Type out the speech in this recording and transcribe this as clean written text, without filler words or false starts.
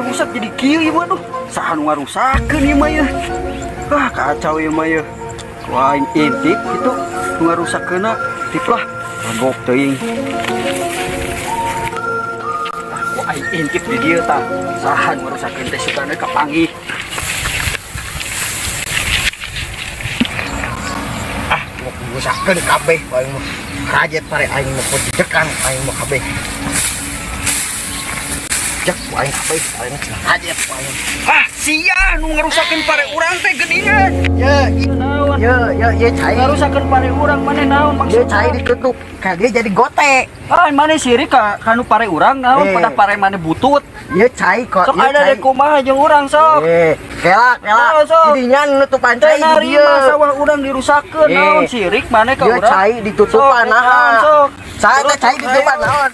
rusak jadi kieu ieu mah. Saha nu ngarusakeun ieu mah ya. Kacau ieu mah ya. Wah, intip itu nu ngarusakeunna tip lah. Mabok teuing. Wah, intip di dieu tah. Saha nu ngarusakeun teh sukana kapanggih. Rusakeun kabeh aing mah. Kajet pare aing mah pojekan aing mah kabeh. Jak aing kabeh aing kajet aing. Sia nu ngarusakeun pare urang teh geuningan. Ya cai. Ngarusakeun pare urang maneh naon Dia maksudna? cai ditutup. Kagak jadi gote. Maneh sirik ka nu pare urang naon pada pare maneh butut. Ya cai kok. Sok ada deh kumaha jeung urang sok. Kelak. Sok. Didinya nutupan cai di Cenari dieu. mah sawah urang dirusakkeun naon sirik maneh ka Dia urang. cai ditutupan Sok, naha. sok. Saya cai ditutupan naon.